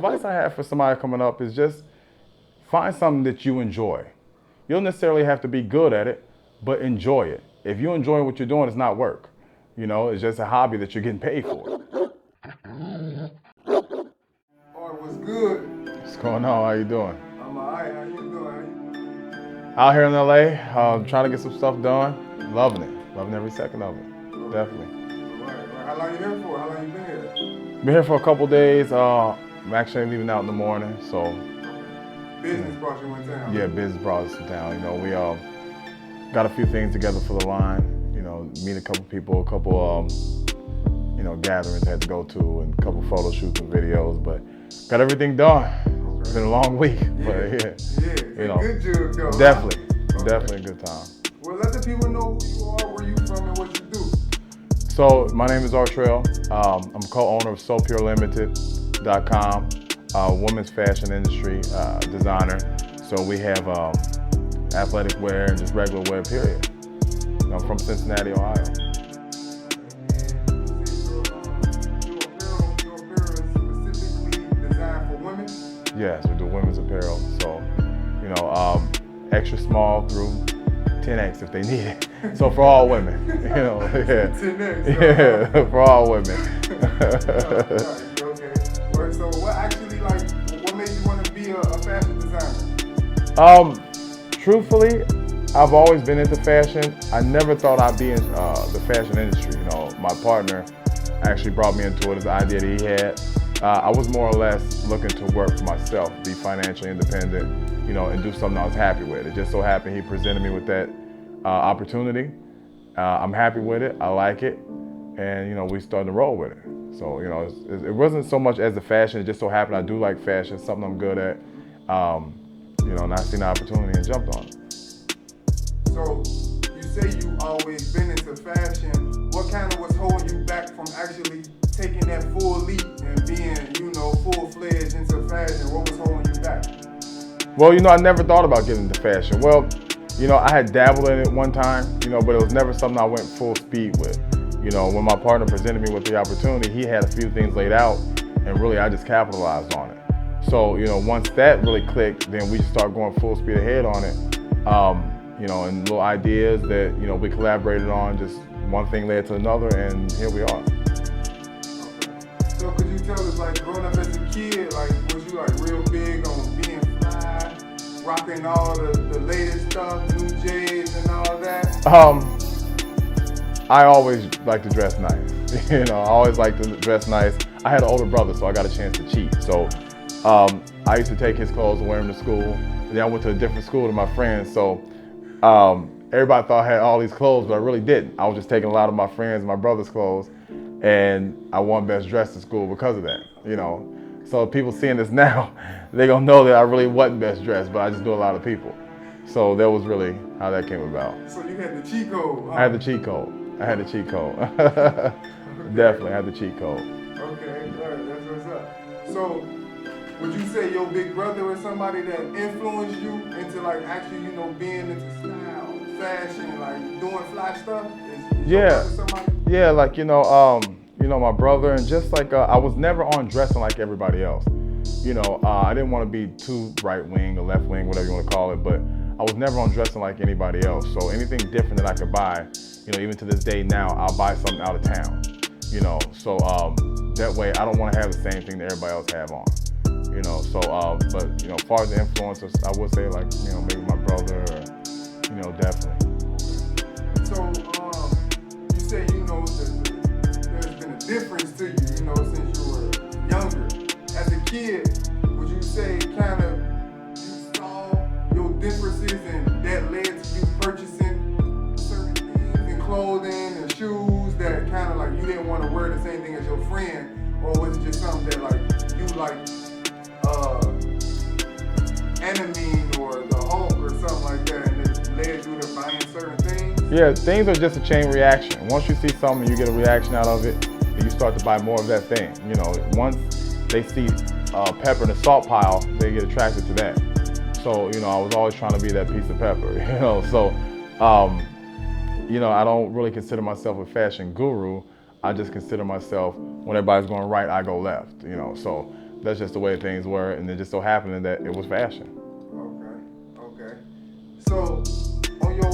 advice I have for somebody coming up is just find something that you enjoy. You don't necessarily have to be good at it, but enjoy it. If you enjoy what you're doing, it's not work. You know, it's just a hobby that you're getting paid for. What's good? What's going on? How you doing? I'm alright. How you doing? Out here in LA, trying to get some stuff done. Loving it. Loving every second of it. Okay. Definitely. Right. How long you here for? How long you been here? Been here for a couple days. I'm actually leaving out in the morning, so. Business brought you in town. Yeah, business brought us in town. You know, we got a few things together for the line. You know, meet a couple people, a couple gatherings I had to go to, and a couple photo shoots and videos, but got everything done. It's been a long week, but yeah. You know, good jug though. Definitely a good time. Well, let the people know who you are, where you from, and what you do. So my name is Artrell. I'm co-owner of SoPureLimited.com, women's fashion industry designer. So we have athletic wear and just regular wear, period. I'm from Cincinnati, Ohio. Yes, we do women's apparel. So, you know, extra small through 10X if they need it. So for all women, you know, yeah. 10X. Yeah, for all women. Okay. So what made you want to be a fashion designer? Truthfully, I've always been into fashion. I never thought I'd be in the fashion industry. You know, my partner actually brought me into it as an idea that he had. I was more or less looking to work for myself, be financially independent, you know, and do something I was happy with. It just so happened he presented me with that opportunity. I'm happy with it. I like it. And, you know, we started to roll with it. So, you know, it wasn't so much as the fashion. It just so happened I do like fashion, something I'm good at. You know, and I seen the opportunity and jumped on it. So you say you always been into fashion. What kind of was holding you back from actually taking that full leap and being, you know, full-fledged into fashion? What was holding you back? Well, you know, I never thought about getting into fashion. Well, you know, I had dabbled in it one time, you know, but it was never something I went full speed with. You know, when my partner presented me with the opportunity, he had a few things laid out, and really I just capitalized on it. So, you know, once that really clicked, then we start going full speed ahead on it. You know, and little ideas that, you know, we collaborated on, just one thing led to another, and here we are. Okay. So could you tell us, like, growing up as a kid, like, was you like real big on being fly, rocking all the latest stuff, new J's and all that? I always like to dress nice. You know, I always like to dress nice. I had an older brother, so I got a chance to cheat. So I used to take his clothes and wear them to school. And then I went to a different school than my friends. So everybody thought I had all these clothes, but I really didn't. I was just taking a lot of my friends and my brother's clothes, and I won best dressed in school because of that, you know. So people seeing this now, they're gonna know that I really wasn't best dressed, but I just do a lot of people. So that was really how that came about. So you had the cheat code, huh? I had the cheat code. Definitely had the cheat code. Okay, all right, that's what's up. So would you say your big brother was somebody that influenced you into like actually, you know, being into style, fashion, like doing fly stuff? Is Yeah, yeah, like, you know, my brother, and just like I was never on dressing like everybody else. You know, I didn't want to be too right wing or left wing, whatever you want to call it, but I was never on dressing like anybody else. So anything different that I could buy, you know, even to this day now, I'll buy something out of town. You know, so that way I don't want to have the same thing that everybody else have on. You know, so but you know, as far as the influencers, I would say like, you know, maybe my brother, or, you know, definitely. So you say, you know, there's been a difference to you, you know, since you were younger. As a kid, would you say kind of you saw your differences and that led to you purchasing certain things and clothing and shoes that kind of like you didn't want to wear the same thing as your friend, or was it just something that like you like Enemy or the Hulk or something like that, and it led you to buying certain things? Yeah, things are just a chain reaction. Once you see something, you get a reaction out of it, and you start to buy more of that thing. You know, once they see pepper in a salt pile, they get attracted to that. So, you know, I was always trying to be that piece of pepper, you know. So, you know, I don't really consider myself a fashion guru. I just consider myself, when everybody's going right, I go left, you know. So that's just the way things were, and it just so happened that it was fashion. Okay. So on your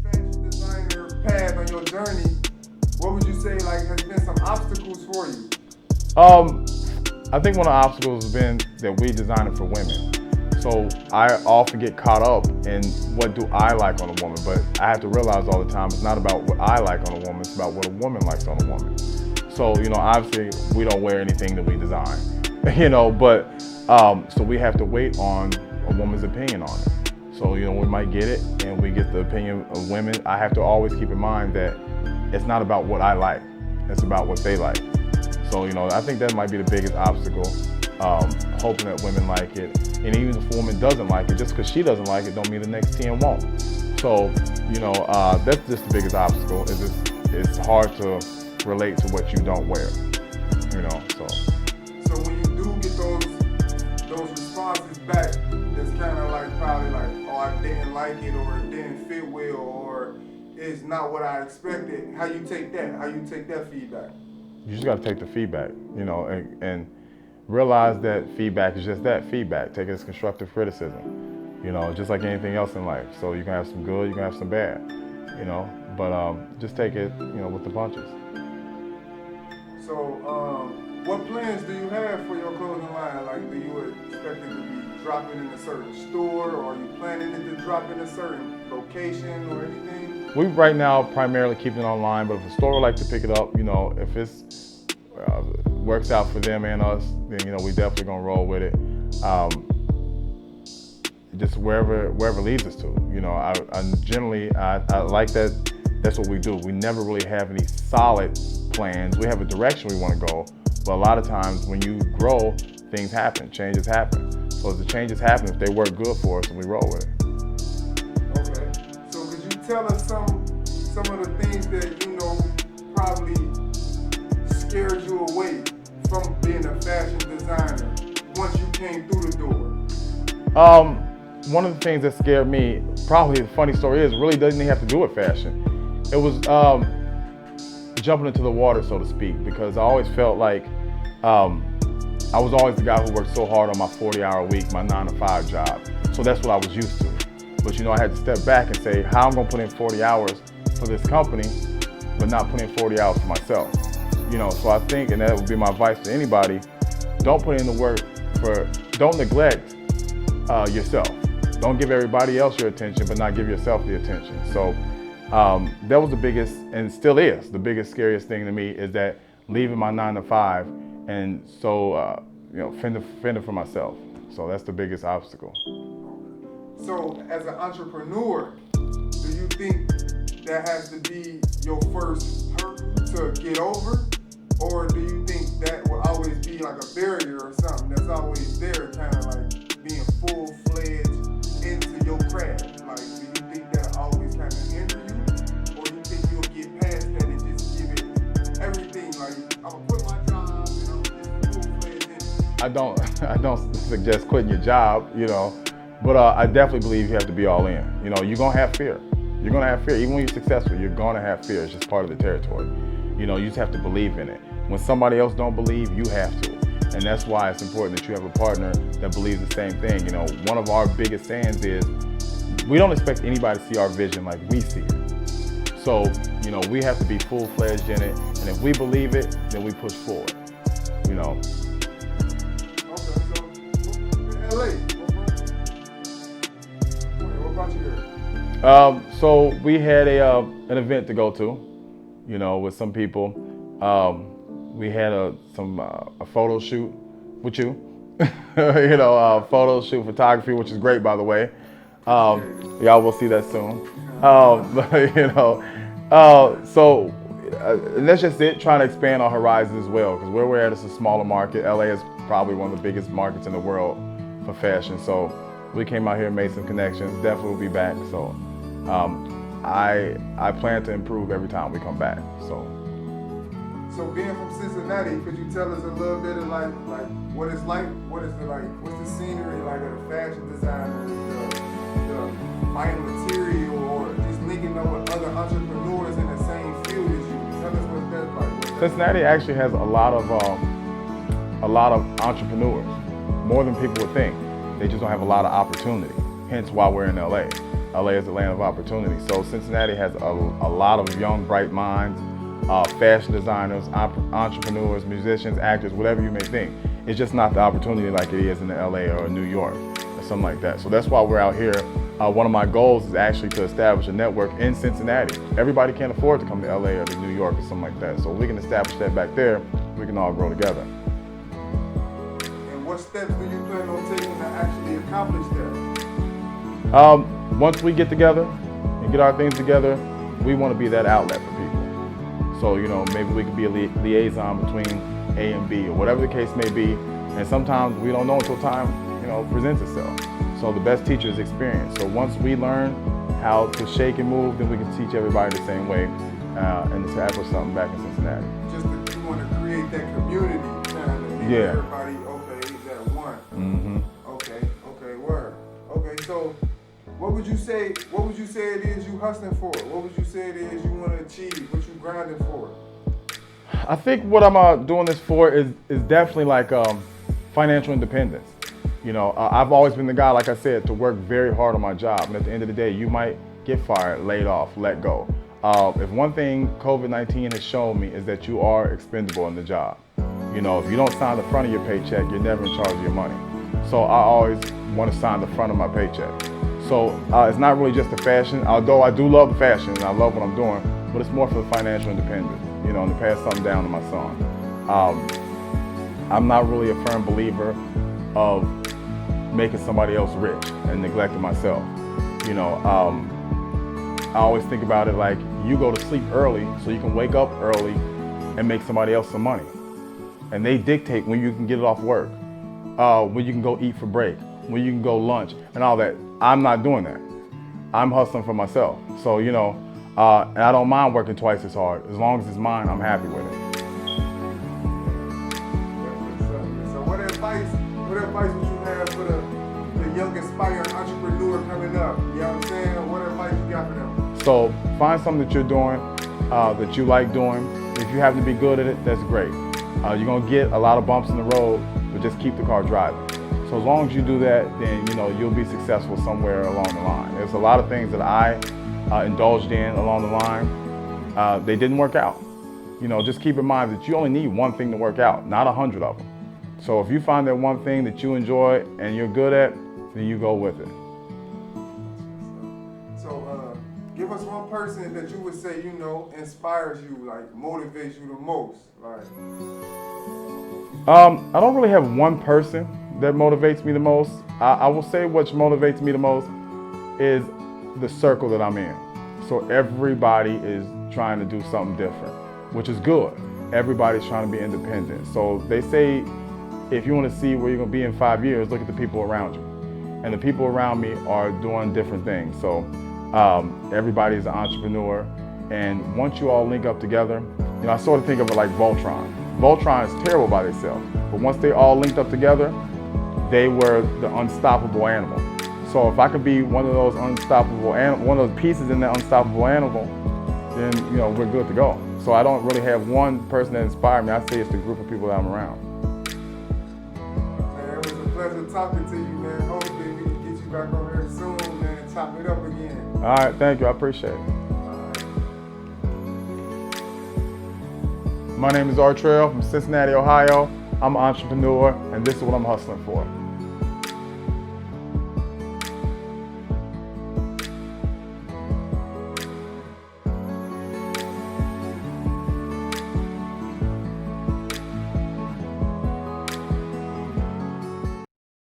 fashion designer path, on your journey, what would you say like has been some obstacles for you? I think one of the obstacles has been that we design it for women. So I often get caught up in what do I like on a woman, but I have to realize all the time it's not about what I like on a woman, it's about what a woman likes on a woman. So, obviously we don't wear anything that we design, but so we have to wait on a woman's opinion on it. So, we might get it and we get the opinion of women. I have to always keep in mind that it's not about what I like, it's about what they like. So, I think that might be the biggest obstacle, hoping that women like it. And even if a woman doesn't like it, just because she doesn't like it don't mean the next 10 won't. So, that's just the biggest obstacle, is it's hard to relate to what you don't wear, so. So when you do get those responses back, that's kind of like probably like, oh, I didn't like it, or it didn't fit well, or it's not what I expected. How you take that? How you take that feedback? You just got to take the feedback, and realize that feedback is just that, feedback. Take it as constructive criticism, just like anything else in life. So you can have some good, you can have some bad, but just take it, with the punches. So what plans do you have for your clothing line? Like, do you expect it to be dropping in a certain store, or are you planning it to drop in a certain location or anything? We right now primarily keep it online, but if a store would like to pick it up, if it's works out for them and us, then we definitely gonna roll with it. Just wherever leads us to. I generally like that. That's what we do. We never really have any solid plans. We have a direction we want to go, but a lot of times when you grow, things happen, changes happen. So as the changes happen, if they work good for us, then we roll with it. Okay. So could you tell us some of the things that probably scared you away from being a fashion designer once you came through the door? One of the things that scared me, probably the funny story is, really doesn't even have to do with fashion. It was jumping into the water, so to speak, because I always felt like I was always the guy who worked so hard on my 40-hour week, my 9-to-5 job. So that's what I was used to. But I had to step back and say, how I'm gonna put in 40 hours for this company, but not put in 40 hours for myself. So I think, and that would be my advice to anybody, don't put in the work don't neglect yourself. Don't give everybody else your attention, but not give yourself the attention. So that was the biggest, and still is, the biggest, scariest thing to me, is that leaving my 9-to-5 and so, fending for myself. So that's the biggest obstacle. So as an entrepreneur, do you think that has to be your first hurdle to get over? Or do you think that will always be like a barrier or something that's always there, kind of like being full-fledged into your craft? Like, do you think that'll always kind of hinder you? Or you think you'll get past that and just give it everything? Like, I'm gonna quit my job and I'm just full-fledged in it. I don't suggest quitting your job, but I definitely believe you have to be all in. You're gonna have fear. You're gonna have fear. Even when you're successful, you're gonna have fear. It's just part of the territory. You just have to believe in it. When somebody else don't believe, you have to. And that's why it's important that you have a partner that believes the same thing. One of our biggest sayings is, we don't expect anybody to see our vision like we see it. So, we have to be full-fledged in it. And if we believe it, then we push forward, Okay, so in LA, what brought you here? So we had an event to go to, with some people. We had a photo shoot with you, photo shoot photography, which is great, by the way. Y'all will see that soon. So that's just it, trying to expand our horizons as well, because where we're at is a smaller market. LA is probably one of the biggest markets in the world for fashion. So we came out here and made some connections. Definitely will be back. So I plan to improve every time we come back. So being from Cincinnati, could you tell us a little bit of like what it's like? What's the scenery like of the fashion designers, the buying material, or just linking up with other entrepreneurs in the same field as you? Tell us what that's like. Cincinnati actually has a lot of a lot of entrepreneurs, more than people would think. They just don't have a lot of opportunity, hence why we're in LA. LA is the land of opportunity. So Cincinnati has a lot of young, bright minds, fashion designers, entrepreneurs, musicians, actors, whatever you may think. It's just not the opportunity like it is in LA or New York or something like that. So that's why we're out here. One of my goals is actually to establish a network in Cincinnati. Everybody can't afford to come to LA or to New York or something like that. So we can establish that back there, we can all grow together. And what steps do you plan on taking to actually accomplish that? Once we get together and get our things together, we want to be that outlet for people. So, maybe we could be a liaison between A and B or whatever the case may be. And sometimes we don't know until time, presents itself. So the best teacher is experience. So once we learn how to shake and move, then we can teach everybody the same way and establish something back in Cincinnati. Just that you want to create that community kind of make everybody, okay, is that one. Mm-hmm. Okay, word. Okay, so what would you say it is you hustling for? What would you say it is you want to achieve? What you grinding for? I think what I'm doing this for is definitely like financial independence. I've always been the guy, like I said, to work very hard on my job. And at the end of the day, you might get fired, laid off, let go. If one thing COVID-19 has shown me is that you are expendable in the job. If you don't sign the front of your paycheck, you're never in charge of your money. So I always want to sign the front of my paycheck. So it's not really just the fashion, although I do love the fashion and I love what I'm doing, but it's more for the financial independence, and to pass something down to my son. I'm not really a firm believer of making somebody else rich and neglecting myself. I always think about it like you go to sleep early so you can wake up early and make somebody else some money. And they dictate when you can get it off work, when you can go eat for break, when you can go lunch and all that. I'm not doing that. I'm hustling for myself. So, and I don't mind working twice as hard. As long as it's mine, I'm happy with it. So what advice would you have for the young aspiring entrepreneur coming up? You know what I'm saying? What advice you got for them? So find something that you're doing, that you like doing. If you happen to be good at it, that's great. You're gonna get a lot of bumps in the road, but just keep the car driving. So as long as you do that, then you'll be successful somewhere along the line. There's a lot of things that I indulged in along the line. They didn't work out. Just keep in mind that you only need one thing to work out, not 100 of them. So if you find that one thing that you enjoy and you're good at, then you go with it. So give us one person that you would say, inspires you, like motivates you the most. Like, I don't really have one person that motivates me the most. I will say what motivates me the most is the circle that I'm in. So everybody is trying to do something different, which is good. Everybody's trying to be independent. So they say, if you want to see where you're going to be in 5 years, look at the people around you. And the people around me are doing different things. So everybody's an entrepreneur. And once you all link up together, I sort of think of it like Voltron. Voltron is terrible by themselves, but once they all linked up together, they were the unstoppable animal. So if I could be one of those unstoppable animal, one of those pieces in that unstoppable animal, then we're good to go. So I don't really have one person that inspired me. I say it's the group of people that I'm around. Man, it was a pleasure talking to you, man. Hopefully we can get you back over here soon, man, and chop it up again. All right, thank you. I appreciate it. My name is Artrell from Cincinnati, Ohio. I'm an entrepreneur, and this is what I'm hustling for.